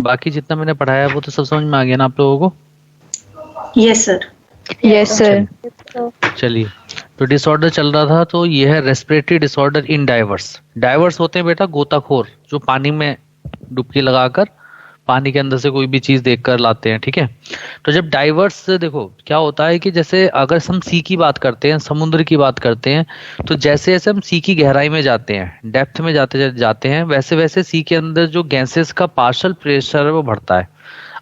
बाकी जितना मैंने पढ़ाया वो तो सब समझ में आ गया ना आप लोगों को? Yes sir. Yes sir. चलिए, तो डिसऑर्डर चल रहा था, तो ये है respiratory disorder in diverse. Diverse होते हैं बेटा गोताखोर, जो पानी में डुबकी लगाकर पानी के अंदर से कोई भी चीज देखकर लाते हैं, ठीक है। तो जब डाइवर्स, देखो क्या होता है कि जैसे अगर हम सी की बात करते हैं, समुद्र की बात करते हैं, तो जैसे जैसे हम सी की गहराई में जाते हैं, डेप्थ में जाते जाते हैं, वैसे वैसे सी के अंदर जो गैसेस का पार्शियल प्रेशर है वो बढ़ता है।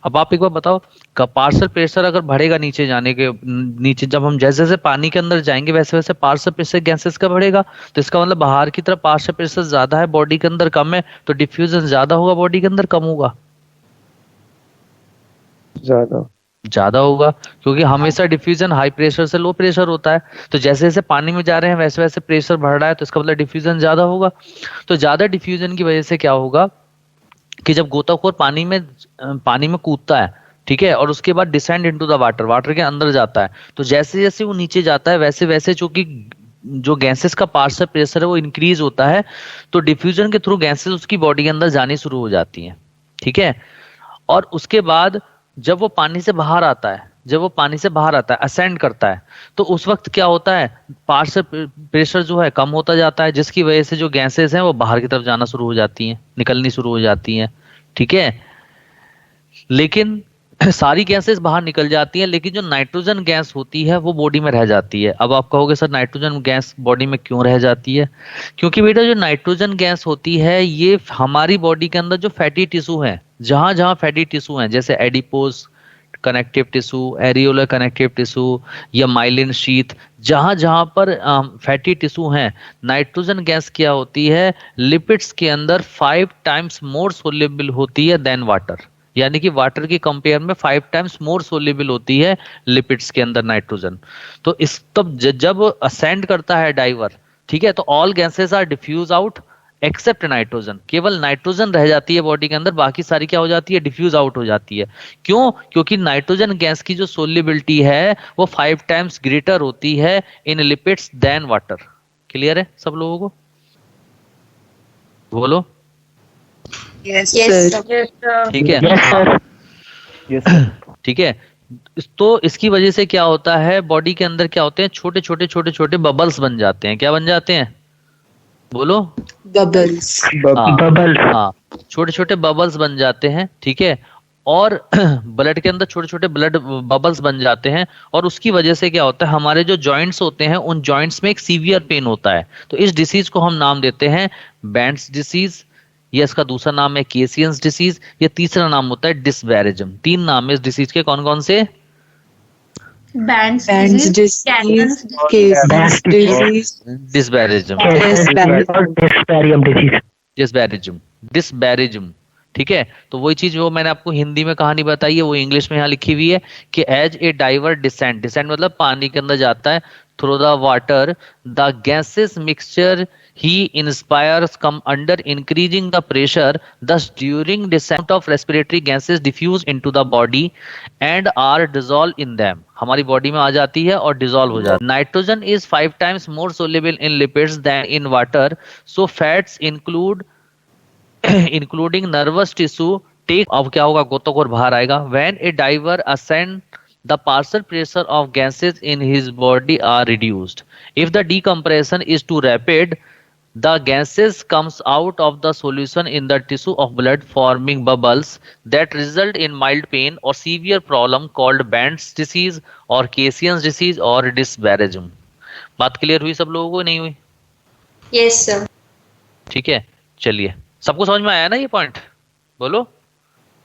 अब आप एक बार बताओ, पार्शियल प्रेशर अगर बढ़ेगा नीचे जाने के, नीचे जब हम जैसे जैसे पानी के अंदर जाएंगे वैसे वैसे पार्शियल प्रेशर गैसेस का बढ़ेगा, तो इसका मतलब बाहर की तरफ पार्शियल प्रेशर ज्यादा है, बॉडी के अंदर कम है, तो डिफ्यूजन ज्यादा होगा, बॉडी के अंदर कम होगा, ज्यादा होगा, क्योंकि हमेशा डिफ्यूजन हाई प्रेशर से लो प्रेशर होता है। तो जैसे जैसे पानी में जा रहे हैं वैसे वैसे प्रेशर बढ़ रहा है, तो इसका मतलब डिफ्यूजन ज्यादा होगा। तो ज्यादा डिफ्यूजन की वजह से क्या होगा कि जब गोताखोर पानी में कूदता है, ठीक है, और उसके बाद descend into the water, water के अंदर जाता है, तो जैसे जैसे वो नीचे जाता है वैसे वैसे चूंकि जो गैसेस का पार्शियल प्रेशर है वो इंक्रीज होता है, तो डिफ्यूजन के थ्रू गैसेस उसकी बॉडी के अंदर जानी शुरू हो जाती हैं, ठीक है। और उसके बाद जब वो पानी से बाहर आता है, असेंड करता है, तो उस वक्त क्या होता है, पार्शियल प्रेशर जो है कम होता जाता है, जिसकी वजह से जो गैसेस हैं वो बाहर की तरफ जाना शुरू हो जाती हैं, निकलनी शुरू हो जाती हैं, ठीक है। लेकिन सारी गैसेस बाहर निकल जाती हैं, लेकिन जो नाइट्रोजन गैस होती है वो बॉडी में रह जाती है। अब आप कहोगे सर नाइट्रोजन गैस बॉडी में क्यों रह जाती है? क्योंकि बेटा जो नाइट्रोजन गैस होती है ये हमारी बॉडी के अंदर जो फैटी टिश्यू है, जहां जहां फैटी टिश्यू है, जैसे adipose connective tissue, areolar connective tissue या माइलिन शीथ, जहां जहां पर फैटी टिश्यू हैं, नाइट्रोजन गैस क्या होती है, लिपिड्स के अंदर 5 टाइम्स मोर सोल्यूबल होती है देन वाटर, यानी कि वाटर की कंपेयर में 5 टाइम्स मोर सोल्यूबल होती है लिपिड्स के अंदर नाइट्रोजन। तो इस तब जब असेंड करता है डाइवर, ठीक है, तो all gases are diffuse out except nitrogen, केवल नाइट्रोजन रह जाती है बॉडी के अंदर, बाकी सारी क्या हो जाती है, डिफ्यूज आउट हो जाती है। क्यों? क्योंकि नाइट्रोजन गैस की जो सोल्यूबिलिटी है वो 5 टाइम्स ग्रेटर होती है इन लिपिड्स देन वाटर। क्लियर है सब लोगों को? बोलो। यस ठीक है, ठीक है। तो इसकी वजह से क्या होता है, बॉडी के अंदर क्या होते हैं, छोटे छोटे छोटे छोटे बबल्स बन जाते हैं। क्या बन जाते हैं? बोलो। बबल्स। हाँ, छोटे छोटे बबल्स बन जाते हैं, ठीक है। और ब्लड के अंदर छोटे छोटे ब्लड बबल्स बन जाते हैं, और उसकी वजह से क्या होता है, हमारे जो जॉइंट्स होते हैं उन जॉइंट्स में एक सीवियर पेन होता है। तो इस डिसीज को हम नाम देते हैं बैंड्स डिसीज, या इसका दूसरा नाम है केसियंस डिसीज, या तीसरा नाम होता है डिस्बैरेजम। 3 नाम है इस डिसीज के, कौन कौन से? डिस्बैरेजम, ठीक है। तो वही चीज वो मैंने आपको हिंदी में कहानी बताई है वो इंग्लिश में यहाँ लिखी हुई है कि as a diver descent, descent मतलब पानी के अंदर जाता है, through the water the gases mixture he inspires come under increasing the pressure, thus during descent of respiratory gases diffuse into the body and are dissolved in them, हमारी body में आ जाती है और डिसॉल्व हो जाती है। Nitrogen is 5 times more soluble in lipids than in water, so fats including nervous tissue take, अब क्या होगा, गोताखोर बाहर आएगा। When a diver ascend the partial pressure of gases in his body are reduced. If the decompression is too rapid, the gases comes out of the solution in the tissue of blood forming bubbles that result in mild pain or severe problem called Band's disease or Cassian's disease or dysbarasm. बात clear हुई सब लोगों को? नहीं हुई? Yes sir. ठीक है, चलिए सबको समझ में आया ना ये पॉइंट? बोलो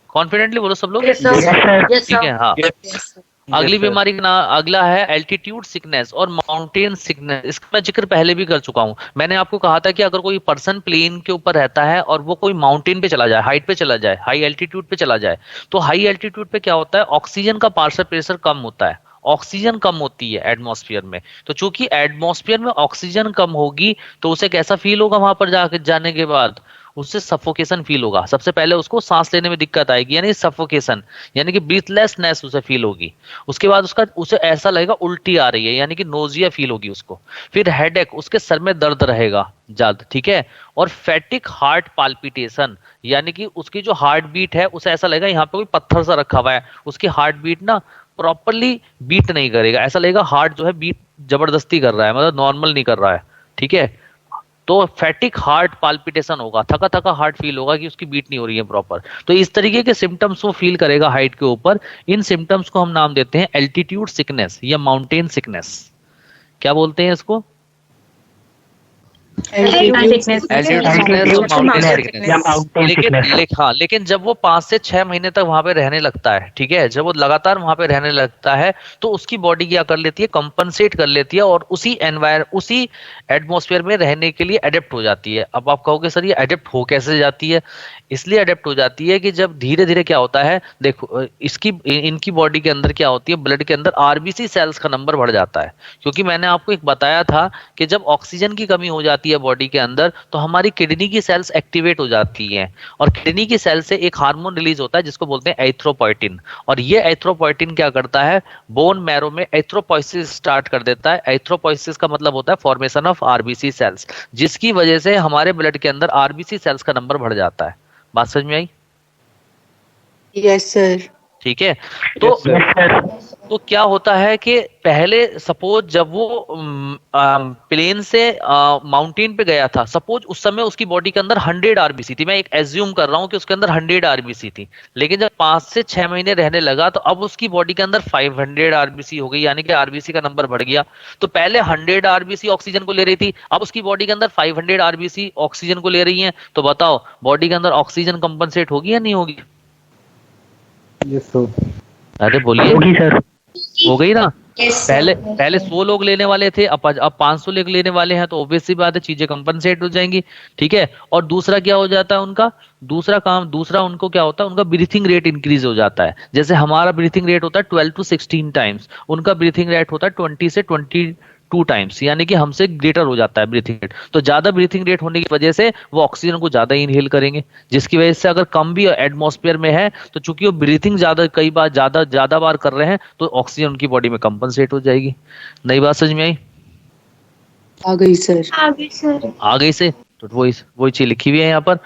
कॉन्फिडेंटली, बोलो सब लोग। ठीक है, हाँ। अगली बीमारी का नाम अगला है एल्टीट्यूड सिकनेस और माउंटेन सिकनेस। इसका मैं जिक्र पहले भी कर चुका हूं। मैंने आपको कहा था कि अगर कोई पर्सन प्लेन के ऊपर रहता है और वो कोई माउंटेन पे चला जाए, हाइट पे चला जाए, हाई एल्टीट्यूड पे चला जाए, तो हाई एल्टीट्यूड पे क्या होता है, ऑक्सीजन का पार्शियल प्रेशर कम होता है, ऑक्सीजन कम होती है एटमॉस्फेयर में। तो चूंकि एटमॉस्फेयर में ऑक्सीजन कम होगी तो उसे कैसा फील होगा वहां पर जाने के बाद? उससे सफोकेशन फील होगा। सबसे पहले उसको सांस लेने में दिक्कत आएगी, यानी सफोकेशन, यानी कि ब्रीथलेसनेस उसे फील होगी। उसके बाद उसे ऐसा लगेगा उल्टी आ रही है, यानी कि नोजिया फील होगी उसको। फिर हेडेक, उसके सर में दर्द रहेगा ज्यादा, ठीक है। और फैटिक हार्ट पाल्पिटेशन, यानी कि उसकी जो हार्ट बीट है उसे ऐसा लगेगा यहाँ पे कोई पत्थर सा रखा हुआ है, उसकी हार्ट बीट ना प्रॉपरली बीट नहीं करेगा, ऐसा लगेगा हार्ट जो है बीट जबरदस्ती कर रहा है, मतलब नॉर्मल नहीं कर रहा है, ठीक है। तो फैटिक हार्ट पाल्पिटेशन होगा, थका थका हार्ट फील होगा कि उसकी बीट नहीं हो रही है प्रॉपर। तो इस तरीके के सिम्टम्स वो फील करेगा हाइट के ऊपर। इन सिम्टम्स को हम नाम देते हैं एल्टीट्यूड सिकनेस या माउंटेन सिकनेस। क्या बोलते हैं इसको? Altitude एल्टीट्यूड सिकनेस और माउंटेन सिकनेस। लेकिन जब वो 5 से 6 महीने तक वहां पे रहने लगता है, ठीक है, जब वो लगातार वहां पे रहने लगता है तो उसकी बॉडी क्या कर लेती है, कंपनसेट कर लेती है और उसी एटमॉस्फेयर में रहने के लिए अडेप्ट हो जाती है। अब आप कहोगे सर ये अडेप्ट हो कैसे जाती है? इसलिए अडेप्ट हो जाती है कि जब धीरे धीरे क्या होता है, देखो इनकी बॉडी के अंदर क्या होती है, ब्लड के अंदर आरबीसी सेल्स का नंबर बढ़ जाता है। क्योंकि मैंने आपको एक बताया था कि जब ऑक्सीजन की कमी हो जाती है बॉडी के अंदर तो हमारी किडनी की सेल्स एक्टिवेट हो जाती हैं, और किडनी की सेल से एक हार्मोन रिलीज होता है जिसको बोलते हैं एरिथ्रोपोइटिन। और ये एरिथ्रोपोइटिन क्या करता है, बोन मैरो में एरिथ्रोपोइसिस स्टार्ट कर देता है। एरिथ्रोपोइसिस का मतलब होता है फॉर्मेशन ऑफ आरबीसी सेल्स, जिसकी वजह से हमारे ब्लड के अंदर आरबीसी सेल्स का नंबर बढ़ जाता है। बात समझ में आई? Yes, sir. ठीक है। तो क्या होता है कि पहले सपोज जब वो प्लेन से माउंटेन पे गया था, सपोज उस समय उसकी बॉडी के अंदर 100 आरबीसी थी, मैं एक एज्यूम कर रहा हूँ कि उसके अंदर 100 आरबीसी थी। लेकिन जब 5 से 6 महीने रहने लगा तो अब उसकी बॉडी के अंदर 500 आरबीसी हो गई, यानी कि आरबीसी का नंबर बढ़ गया। तो पहले 100 आरबीसी ऑक्सीजन को ले रही थी, अब उसकी बॉडी के अंदर 500 आरबीसी ऑक्सीजन को ले रही है। तो बताओ बॉडी के अंदर ऑक्सीजन कंपनसेट होगी या नहीं होगी? अरे बोलिए। होगी सर। हो गई ना? Yes, sir. पहले 100 लोग लेने वाले थे, अब 500 लोग लेने वाले हैं, तो ऑब्वियस सी बात है चीजें कंपनसेट हो जाएंगी, ठीक है। और दूसरा क्या हो जाता है उनका, दूसरा उनको क्या होता है, उनका ब्रीथिंग रेट इंक्रीज हो जाता है। जैसे हमारा ब्रीथिंग रेट होता है 12 to 16 टाइम्स, उनका ब्रीथिंग रेट होता है 20 से 22 टाइम्स, यानी कि हमसे ग्रेटर हो जाता है ब्रीथिंग रेट। तो ज्यादा ब्रीथिंग रेट होने की वजह से वो ऑक्सीजन को ज्यादा इनहेल करेंगे, जिसकी वजह से अगर कम भी एटमॉस्फेयर में है तो चूंकि वो ब्रीथिंग कई बार ज्यादा बार कर रहे हैं तो ऑक्सीजन उनकी बॉडी में कंपनसेट हो जाएगी। नई बात समझ में आई? आ गई सर। आ गई से? तो वही चीज लिखी हुई है यहाँ पर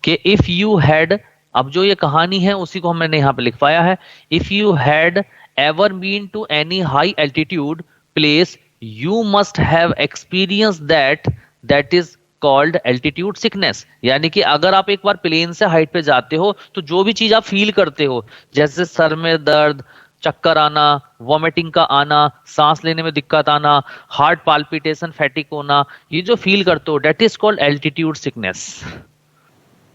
कि इफ यू हैड, अब जो ये कहानी है उसी को मैंने यहाँ पे लिखवाया है। If you had ever been to any high altitude place you must have experienced that is called altitude sickness। यानी कि अगर आप एक बार प्लेन से हाइट पे जाते हो तो जो भी चीज आप फील करते हो, जैसे सर में दर्द, चक्कर आना, वॉमिटिंग का आना, सांस लेने में दिक्कत आना, हार्ट पाल्पिटेशन, फैटिक होना, ये जो फील करते हो that is called altitude sickness,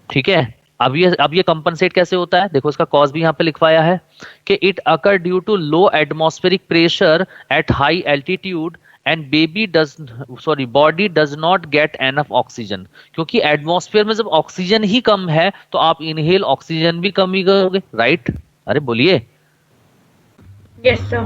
ठीक है। अब ये कंपनसेट कैसे होता है, देखो इसका कॉज भी यहाँ पे लिखवाया है कि it occur due to low atmospheric pressure at high altitude and body does not get enough oxygen. क्योंकि एटमॉस्फेयर में जब ऑक्सीजन ही कम है तो आप इनहेल ऑक्सीजन भी कम ही करोगे, राइट? अरे बोलिए। Yes, sir.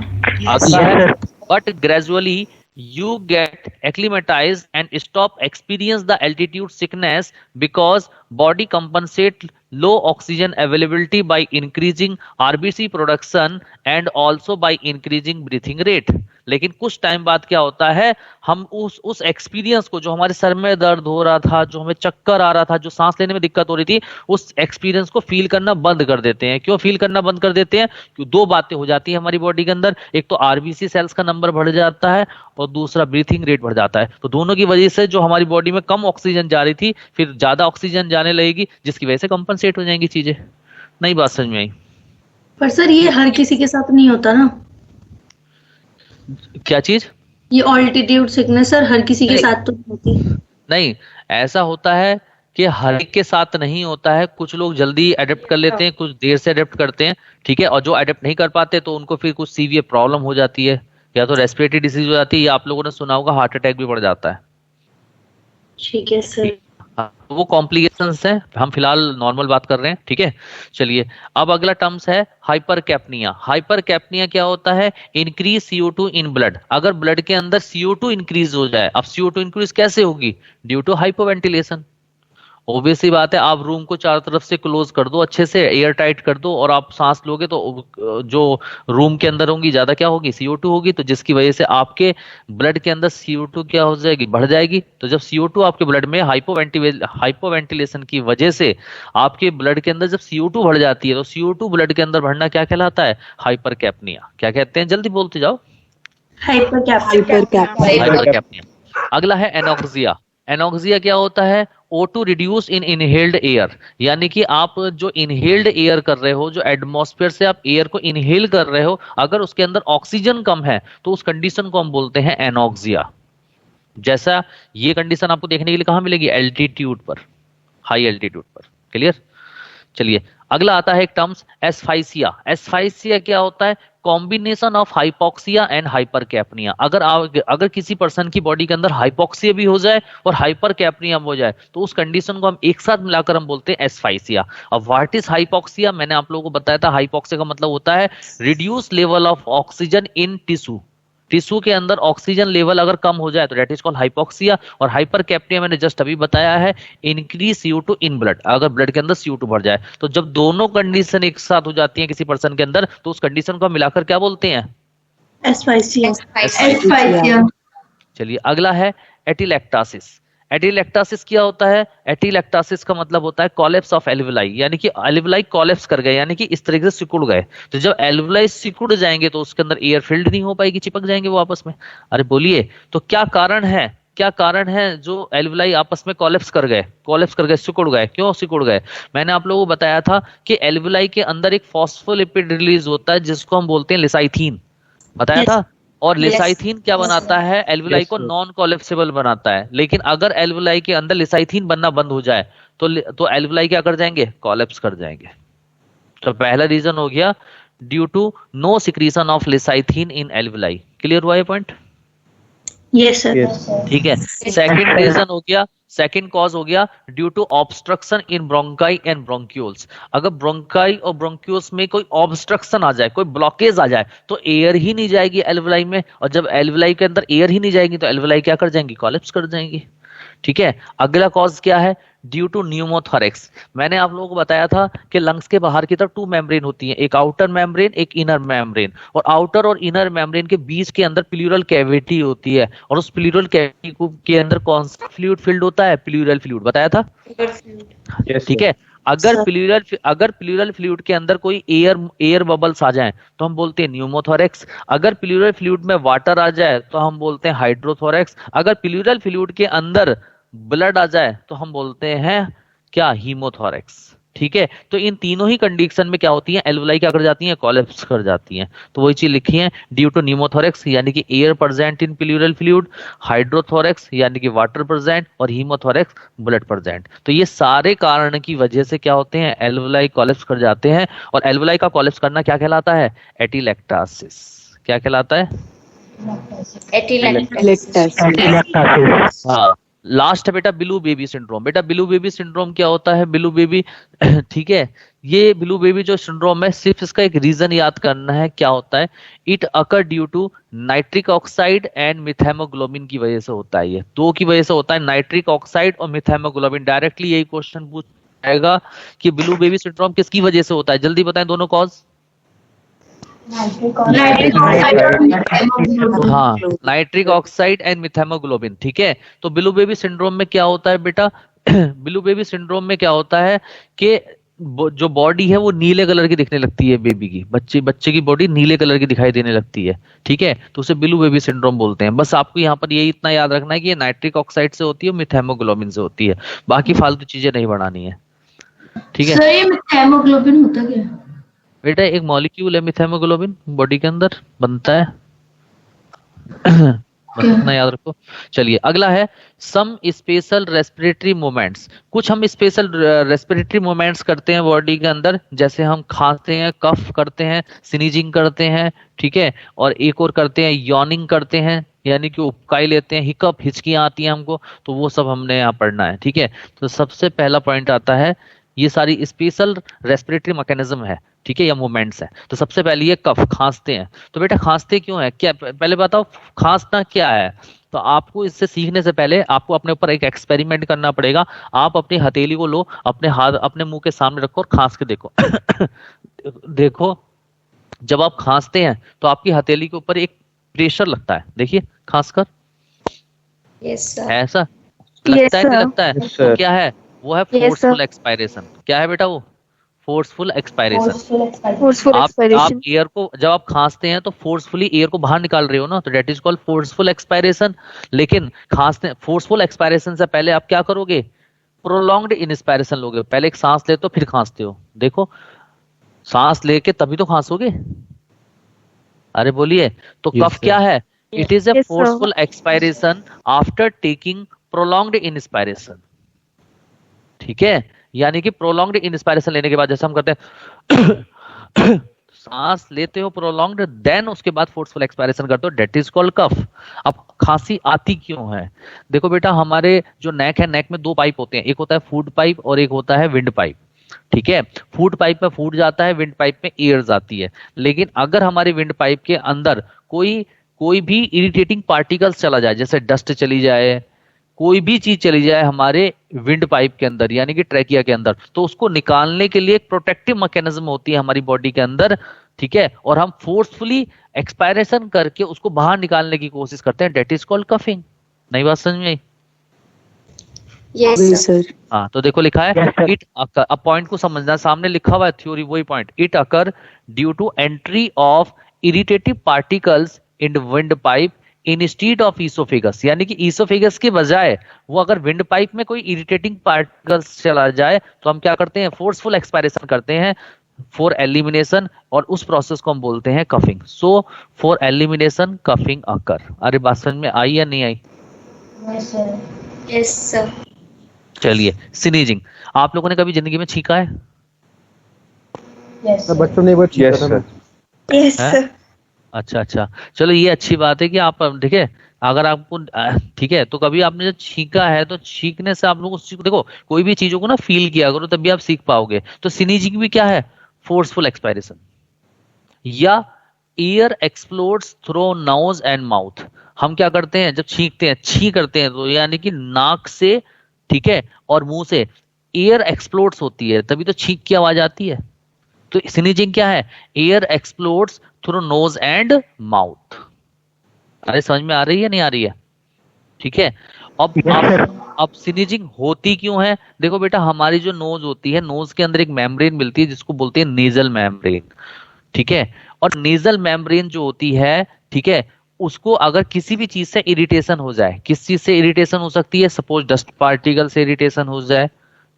But gradually you get acclimatized and stop experience the altitude sickness because body compensate low oxygen availability by increasing RBC production and also by increasing breathing rate। लेकिन कुछ time बाद क्या होता है, हम उस एक्सपीरियंस को, जो हमारे सर में दर्द हो रहा था, जो हमें चक्कर आ रहा था, जो सांस लेने में दिक्कत हो रही थी, उस एक्सपीरियंस को फील करना बंद कर देते हैं। क्यों फील करना बंद कर देते हैं? क्योंकि दो बातें हो जाती है हमारी बॉडी के अंदर, एक तो आरबीसी सेल्स का नंबर बढ़ जाता है और दूसरा ब्रीथिंग रेट बढ़ जाता है। तो दोनों की वजह से जो हमारी बॉडी में कम ऑक्सीजन जा रही थी फिर ज्यादा ऑक्सीजन जाने लगेगी, जिसकी वजह से कंपनसेट हो जाएंगी चीजें। नई बात समझ में आई? पर सर ये हर किसी के साथ नहीं होता ना, क्या चीज? ये ऑल्टीट्यूड सिकनेस सर हर किसी के साथ तो नहीं होती। नहीं, ऐसा होता है कि हर एक के साथ नहीं होता है। कुछ लोग जल्दी अडेप्ट कर लेते हैं, कुछ देर से अडेप्ट करते हैं, ठीक है। और जो अडेप्ट नहीं कर पाते तो उनको फिर कुछ सीवियर प्रॉब्लम हो जाती है, या तो रेस्पिरेटरी डिसीज हो जाती है, या आप लोगों ने सुना होगा हार्ट अटैक भी बढ़ जाता है। ठीक है सर। हाँ, वो कॉम्प्लिकेशंस हैं, हम फिलहाल नॉर्मल बात कर रहे हैं, ठीक है। चलिए अब अगला टर्म्स है हाइपरकैप्निया। हाइपरकैप्निया क्या होता है? Increase CO2 in blood. अगर ब्लड के अंदर CO2 इंक्रीज हो जाए, अब CO2 इंक्रीज कैसे होगी? Due to hypoventilation. ऑब्वियस सी बात है, आप रूम को चारों तरफ से क्लोज कर दो, अच्छे से एयर टाइट कर दो, और आप सांस लोगे तो जो रूम के अंदर होंगी ज्यादा क्या होगी, CO2 होगी, तो जिसकी वजह से आपके ब्लड के अंदर CO2 क्या हो जाएगी, बढ़ जाएगी। तो जब CO2 आपके ब्लड में हाइपोवेंटिलेशन की वजह से आपके ब्लड के अंदर जब CO2 बढ़ जाती है, तो CO2 ब्लड के अंदर बढ़ना क्या कहलाता है, हाइपरकैप्निया। क्या कहते हैं, जल्दी बोलते जाओ। हाइपरकैप्निया। अगला है एनोक्सिया। एनोक्सिया क्या होता है, O2 reduce in inhaled air, यानी कि आप जो इनहेल्ड एयर कर रहे हो, जो एटमॉस्फेयर से आप एयर को इनहेल कर रहे हो, अगर उसके अंदर ऑक्सीजन कम है तो उस कंडीशन को हम बोलते हैं एनोक्सिया। जैसा ये कंडीशन आपको देखने के लिए कहां मिलेगी, एल्टीट्यूड पर, हाई एल्टीट्यूड पर। क्लियर। चलिए अगला आता है एक टर्म्स एस्फाइसिया। एस्फाइसिया क्या होता है, कॉम्बिनेशन ऑफ हाइपोक्सिया एंड हाइपरकैप्निया। अगर किसी पर्सन की बॉडी के अंदर हाइपोक्सिया भी हो जाए और हाइपरकैप्निया हो जाए तो उस कंडीशन को हम एक साथ मिलाकर हम बोलते हैं एस्फाइसिया। अब व्हाट इज हाइपोक्सिया, मैंने आप लोगों को बताया था, हाइपोक्सिया का मतलब होता है reduce level of oxygen in tissue. Tissue के अंदर ऑक्सीजन लेवल अगर कम हो जाए तो दैट इज कॉल्ड हाइपोक्सिया। और हाइपरकैप्निया मैंने जस्ट अभी बताया है इंक्रीज CO2 इन ब्लड, अगर ब्लड के अंदर CO2 बढ़ जाए। तो जब दोनों कंडीशन एक साथ हो जाती हैं किसी पर्सन के अंदर तो उस कंडीशन को हम मिलाकर क्या बोलते हैं, एस्फाइसिया। चलिए अगला है एटिलेक्टासिस। एटिलेक्टासिस क्या होता है, एटिलेक्टासिस का मतलब होता है कॉलेप्स ऑफ एल्वुलाई, यानी कि एल्वुलाई कॉलेप्स कर गए, यानी कि इस तरीके से सिकुड़ गए। तो जब एल्वुलाई सिकुड़ जाएंगे तो उसके अंदर एयर फिल्ड नहीं हो पाएगी, चिपक जाएंगे वो आपस में। अरे बोलिए, तो क्या कारण है, क्या कारण है जो एल्वुलाई आपस में कॉलेप्स कर गए, सिकुड़ गए, क्यों सिकुड़ गए। मैंने आप लोगों को बताया था कि एल्वुलाई के अंदर एक फॉस्फोलिपिड रिलीज होता है जिसको हम बोलते हैं लिसाइथीन, बताया था। और लिसाइथीन क्या बनाता है, एल्वुलाई को नॉन कोलेप्सिबल बनाता है। लेकिन अगर एल्वुलाई के अंदर लिसाइथीन बनना बंद हो जाए तो एल्वुलाई क्या कर जाएंगे, कोलेप्स कर जाएंगे। तो पहला रीजन हो गया due to no secretion of lecithin in alveoli. Clear हुआ ये पॉइंट, यस सर। ठीक है। सेकंड रीजन हो गया, सेकंड कॉज हो गया due to obstruction in bronchi and bronchioles. अगर ब्रोंकाई और ब्रोंक्यूल्स में कोई ऑब्स्ट्रक्शन आ जाए, कोई ब्लॉकेज आ जाए तो एयर ही नहीं जाएगी एल्वुलाई में, और जब एल्वुलाई के अंदर एयर ही नहीं जाएगी तो एल्वुलाई क्या कर जाएंगी, कोलैप्स कर जाएंगी। ठीक है। अगला कॉज क्या है, ड्यू टू न्यूमोथोरेक्स। मैंने आप लोगों को बताया था कि लंग्स के बाहर की तरफ 2 मेम्ब्रेन होती हैं, एक आउटर मेम्ब्रेन, एक इनर मेम्ब्रेन। और आउटर और इनर मेम्ब्रेन के बीच के अंदर प्लूरल कैविटी होती है, और उस प्लूरल कैविटी के अंदर कौन सा फ्लूइड फिल्ड होता है, प्लूरल फ्लूइड, बताया था। ठीक है। अगर प्लूरल फ्लूइड के अंदर कोई एयर बबल्स आ जाएं तो हम बोलते हैं न्यूमोथोरेक्स। अगर प्लूरल फ्लूइड में वाटर आ जाए तो हम बोलते हैं हाइड्रोथोरेक्स। अगर प्लूरल फ्लूइड के अंदर ब्लड आ जाए तो हम बोलते हैं क्या, हीमोथोरेक्स। ठीक है। तो इन तीनों ही कंडीशन में क्या होती है, एल्वुलाई क्या कर जाती हैं, कोलैप्स कर जाती हैं। तो वही चीज लिखी है, ड्यू टू न्यूमोथोरेक्स यानी कि air present in pleural fluid, hydrothorax यानी कि वाटर प्रेजेंट, और हीमोथोरेक्स ब्लड प्रेजेंट। तो ये सारे कारण की वजह से क्या होते हैं, एल्वुलाई कोलैप्स कर जाते हैं। और एल्वुलाई का कोलैप्स करना क्या कहलाता है, एटिलेक्टासिस। क्या कहलाता है, एटिलेक्टासिस। हाँ। लास्ट है बेटा बिलू बेबी सिंड्रोम। बेटा बिलू बेबी सिंड्रोम क्या होता है, बिलू बेबी ठीक है, ये बिलू बेबी जो सिंड्रोम है, सिर्फ इसका एक रीजन याद करना है, क्या होता है, it occur due to nitric oxide and methemoglobin की वजह से होता है। ये दो की वजह से होता है, नाइट्रिक ऑक्साइड और मिथेमोग्लोबिन। डायरेक्टली यही क्वेश्चन पूछ जाएगा कि बिलू बेबी सिंड्रोम किसकी वजह से होता है, जल्दी बताएं दोनों कॉज। हाँ, नाइट्रिक ऑक्साइड एंड मिथेमोग्लोबिन। ठीक है। तो बिलू बेबी सिंड्रोम में क्या होता है बेटा, बिलू बेबी सिंड्रोम में क्या होता है कि जो बॉडी है वो नीले कलर की दिखने लगती है, बेबी की, बच्चे की बॉडी नीले कलर की दिखाई देने लगती है। ठीक है। तो उसे बिलू बेबी सिंड्रोम बोलते हैं। बस आपको यहाँ पर ये इतना याद रखना है कि ये नाइट्रिक ऑक्साइड से होती है, मिथेमोग्लोबिन से होती है, बाकी फालतू चीजें नहीं बढ़ानी है। ठीक है। सर ये मिथेमोग्लोबिन होता क्या है? बेटा एक मॉलिक्यूल है मिथेमोग्लोबिन, बॉडी के अंदर बनता है बस इतना याद रखो। चलिए अगला है सम स्पेशल रेस्पिरेटरी मूवमेंट्स। कुछ हम स्पेशल रेस्पिरेटरी मूवमेंट्स करते हैं बॉडी के अंदर, जैसे हम खांसते हैं, कफ करते हैं, स्नीजिंग करते हैं। ठीक है। और एक और करते हैं, यॉनिंग करते हैं, यानी कि उपकाई लेते हैं, हिकअप, हिचकियां आती हैं हमको, तो वो सब हमने यहाँ पढ़ना है। ठीक है। तो सबसे पहला पॉइंट आता है, ये सारी स्पेशल रेस्पिरेटरी मैकेनिज्म है, ठीक है, या मूवमेंट्स है। तो सबसे पहले ये कफ, खांसते हैं। तो बेटा खांसते क्यों है, क्या पहले बताओ, खांसना क्या है। तो आपको इससे सीखने से पहले आपको अपने ऊपर एक एक्सपेरिमेंट करना पड़ेगा। आप अपनी हथेली को लो, अपने हाथ अपने मुंह के सामने रखो और खांस के देखो। देखो, जब आप खांसते हैं तो आपकी हथेली के ऊपर एक प्रेशर लगता है, देखिए खांस कर, यस सर। ऐसा Yes, लगता है नहीं sir. लगता है? Yes, तो sir. क्या है वो? है Yes, फोर्सफुल sir. एक्सपायरेशन। क्या है बेटा वो? Forceful expiration. Forceful आप expiration. एयर को जब आप खांसते हैं तो फोर्सफुली एयर को बाहर निकाल रहे हो ना, तो that is called forceful expiration. लेकिन खांसते फोर्सफुल एक्सपायरेशन से पहले आप क्या करोगे? प्रोलॉन्ग्ड इंस्पायरेशन लोगे। पहले एक सांस लेते हो फिर खांसते हो। देखो, सांस लेके तभी तो खांसोगे। अरे बोलिए, तो Yes, कफ sir. क्या है? It is a Yes, sir. Forceful expiration after taking prolonged inspiration. ठीक है, यानी कि प्रोलॉन्ग्ड इंस्पायरेशन लेने के बाद जैसे हम करते हैं सांस लेते हो प्रोलॉन्ग्ड, देन उसके बाद फोर्सफुल एक्सपायरेशन करते हो, डेट इज कॉल्ड कफ। अब खांसी आती क्यों है? देखो बेटा, हमारे जो नेक है, नेक में दो पाइप होते हैं, एक होता है फूड पाइप और एक होता है विंड पाइप। ठीक है, फूड पाइप में फूड जाता है, विंड पाइप में एयर जाती है। लेकिन अगर हमारे विंड पाइप के अंदर कोई कोई भी इरिटेटिंग पार्टिकल्स चला जाए, जैसे डस्ट चली जाए, कोई भी चीज चली जाए हमारे विंड पाइप के अंदर यानी कि ट्रैकिया के अंदर, तो उसको निकालने के लिए एक प्रोटेक्टिव मैकेनिज्म होती है हमारी बॉडी के अंदर। ठीक है, और हम फोर्सफुली एक्सपायरेशन करके उसको बाहर निकालने की कोशिश करते हैं, डेट इज कॉल्ड कफिंग। नई बात समझ में आई? Yes Yes, sir. sir. हाँ, तो देखो लिखा है Yes, sir. इट अकर, अब पॉइंट को समझना, सामने लिखा हुआ है थ्योरी, वही point, it occur due to entry of irritative particles in windpipe instead of oesophagus. यानी कि ईसोफेगस के बजाय वो अगर विंड पाइप में कोई इरिटेटिंग पार्टिकल्स चला जाए तो हम क्या करते हैं? फोर्सफुल एक्सपायरेशन करते हैं फॉर एलिमिनेशन, और उस प्रोसेस को हम बोलते हैं coughing. So for elimination coughing occur. अरे बात समझ में आई या नहीं आई? Yes sir. चलिए, स्नीजिंग, आप लोगों ने कभी जिंदगी में छींका है? बच्चों ने वो Yes, sir. Yes, हैं? sir. अच्छा अच्छा, चलो ये अच्छी बात है कि आप, ठीक है, अगर आपको ठीक है, तो कभी आपने जब छींका है तो छींकने से आप लोग उस चीज को देखो, कोई भी चीजों को ना फील किया करो तभी आप सीख पाओगे। तो स्नीजिंग भी क्या है? फोर्सफुल एक्सपायरेशन, या air explodes through nose and mouth. हम क्या करते हैं जब छींकते हैं, छी करते हैं, तो यानी कि नाक से, ठीक है, और मुंह से एयर एक्सप्लोड्स होती है, तभी तो छींक की आवाज आती है। तो स्नीजिंग क्या है? Air explodes through nose and mouth. अरे समझ में आ रही है नहीं आ रही है? ठीक है, अब Yes, sir. अब स्नीजिंग होती क्यों है? देखो बेटा, हमारी जो नोज होती है, नोज के अंदर एक मेम्ब्रेन मिलती है जिसको बोलते हैं नेजल मेम्ब्रेन। ठीक है, और नेजल मेम्ब्रेन जो होती है, ठीक है, उसको अगर किसी भी चीज से इरिटेशन हो जाए, किस चीज से इरिटेशन हो सकती है? सपोज डस्ट पार्टिकल से इरिटेशन हो जाए,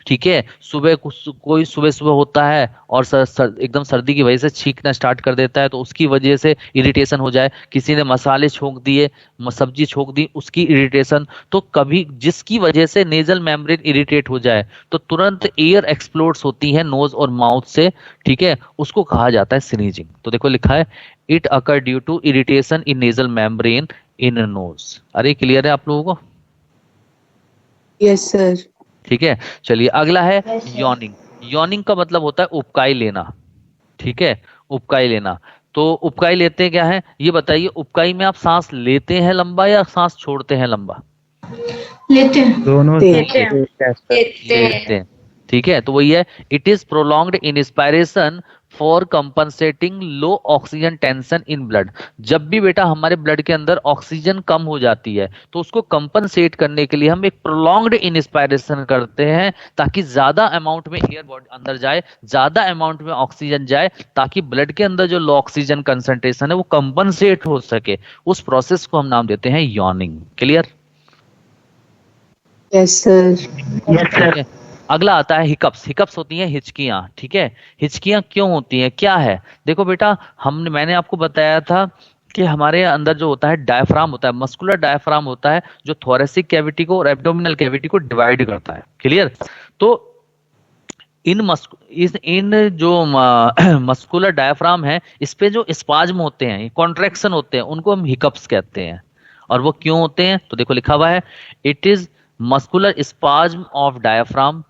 ठीक है, सुबह कोई सुबह सुबह होता है और एकदम सर्दी की वजह से छींकना स्टार्ट कर देता है, तो उसकी वजह से इरिटेशन हो जाए। किसी ने मसाले छोंक दिए, सब्जी छोंक दी, उसकी इरिटेशन। तो कभी जिसकी वजह से नेजल मेम्ब्रेन इरिटेट हो जाए तो तुरंत एयर एक्सप्लोड्स होती है नोज और माउथ से, ठीक है, उसको कहा जाता है स्नीजिंग। तो देखो लिखा है it occur due to irritation in nasal membrane in nose. अरे क्लियर है आप लोगों को? Yes, sir. ठीक है, चलिए अगला है यॉनिंग। यॉनिंग का मतलब होता है उबकाई लेना। ठीक है, उबकाई लेना। तो उबकाई लेते हैं क्या है ये बताइए? उबकाई में आप सांस लेते हैं लंबा या सांस छोड़ते हैं लंबा? लेते हैं। दोनों लेते से लेते हैं। ठीक है, तो वही है, it is prolonged inspiration for compensating low oxygen tension in blood. जब भी बेटा हमारे ब्लड के अंदर ऑक्सीजन कम हो जाती है तो उसको कंपनसेट करने के लिए हम एक प्रोलॉन्ग्ड इंस्पायरेशन करते हैं, ताकि ज्यादा अमाउंट में एयर बॉडी अंदर जाए, ज्यादा अमाउंट में ऑक्सीजन जाए, ताकि ब्लड के अंदर जो लो ऑक्सीजन कंसंट्रेशन है वो कंपनसेट हो सके। उस प्रोसेस को हम नाम देते हैं yawning. Clear? Yes, sir. Yes, sir. ठीक है, अगला आता है हिकअप्स। हिकअप्स होती हैं हिचकियां। ठीक है, हिचकियां क्यों होती हैं, क्या है? देखो बेटा, मैंने आपको बताया था कि हमारे अंदर जो होता है डायफ्राम होता है, मस्कुलर डायफ्राम होता है, जो थोरेसिक कैविटी को और एब्डोमिनल कैविटी को डिवाइड करता है। क्लियर? तो इन जो मस्कुलर डायफ्राम है, इस पे जो स्पाज्म होते हैं, कॉन्ट्रैक्शन होते हैं, उनको हम हिकअप्स कहते हैं। और वो क्यों होते हैं? तो देखो लिखा हुआ है it is muscular spasm of diaphragm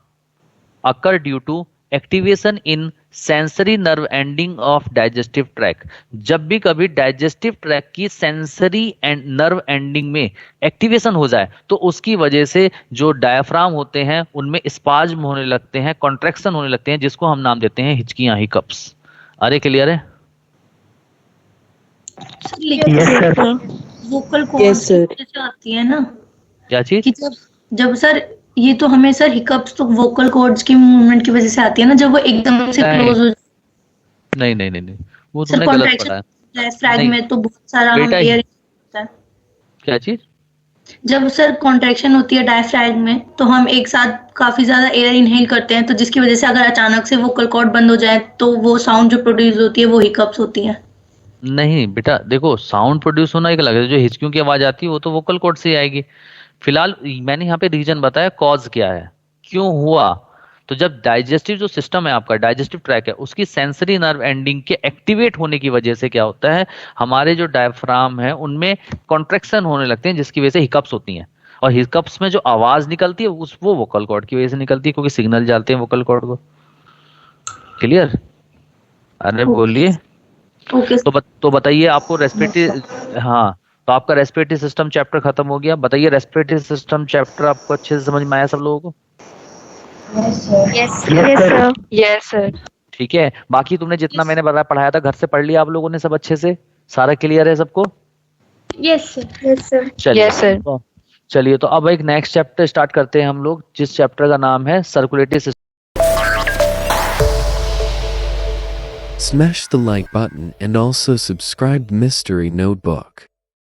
occur due to activation in sensory nerve ending of digestive tract. जब भी कभी डाइजेस्टिव ट्रैक की सेंसरी एंड नर्व एंडिंग में एक्टिवेशन हो जाए तो उसकी वजह से जो डायफ्राम होते हैं उनमें स्पाज्म होने लगते हैं, कॉन्ट्रैक्शन होने लगते हैं, जिसको हम नाम देते हैं हिचकियां, हिकअप्स। अरे क्लियर है? Yes, sir. Vocal Yes, cords sir. जैसे आती है ना क्या चीज? कि जब सर ये तो हमें सर हिकअप्स तो वोकल कॉर्ड्स की मूवमेंट की वजह से आती है ना, जब वो एकदम से नहीं। क्लोज हो नहीं नहीं नहीं नहीं, वो सर तुमने गलत पढ़ा है। कॉन्ट्रैक्शन डायफ्रैगम नहीं। में तो बहुत सारा हम बेटा, एयर होता है। क्या चीज? जब सर कॉन्ट्रैक्शन होती है डायफ्रैगम में तो हम एक साथ काफी ज्यादा एयर इनहेल करते हैं, तो जिसकी वजह से अगर अचानक से वोकल कॉर्ड बंद हो जाए तो वो साउंड जो प्रोड्यूस होती है वो हिकअप्स होती है। नहीं बेटा, देखो साउंड प्रोड्यूस होना एक अलग है, जो हिचकियों की आवाज आती है वो तो वोकल कॉर्ड से ही आएगी। फिलहाल मैंने यहाँ पे रीजन बताया, कॉज क्या है, क्यों हुआ। तो जब डाइजेस्टिव जो सिस्टम है आपका, डाइजेस्टिव ट्रैक है, उसकी सेंसरी नर्व एंडिंग के एक्टिवेट होने की वजह से क्या होता है, हमारे जो डायफ्राम है उनमें कॉन्ट्रैक्शन होने लगते हैं, जिसकी वजह से हिकअप्स होती हैं। और हिकअप्स में जो आवाज निकलती है वो वोकल कॉर्ड की वजह से निकलती है, क्योंकि सिग्नल जाते हैं वोकल कॉर्ड को। क्लियर? अरे बोलिए। ओके तो बताइए, आपको रेस्पिरेटरी, हाँ, तो आपका रेस्पिरेटरी सिस्टम चैप्टर खत्म हो गया। बताइए, रेस्पिरेटरी सिस्टम चैप्टर आपको अच्छे से समझ में आया सब लोगों को? Yes, sir. Yes, sir. ठीक है। बाकी तुमने जितना मैंने पढ़ाया था घर से पढ़ लिया आप लोगों ने सब अच्छे से? सारा क्लियर है सबको? Yes, sir. Yes, sir. चलिए। Yes, sir. चलिए, तो अब एक नेक्स्ट चैप्टर स्टार्ट करते हैं हम लोग, जिस चैप्टर का नाम है circulatory system. Smash the like button and also subscribe Mystery Notebook.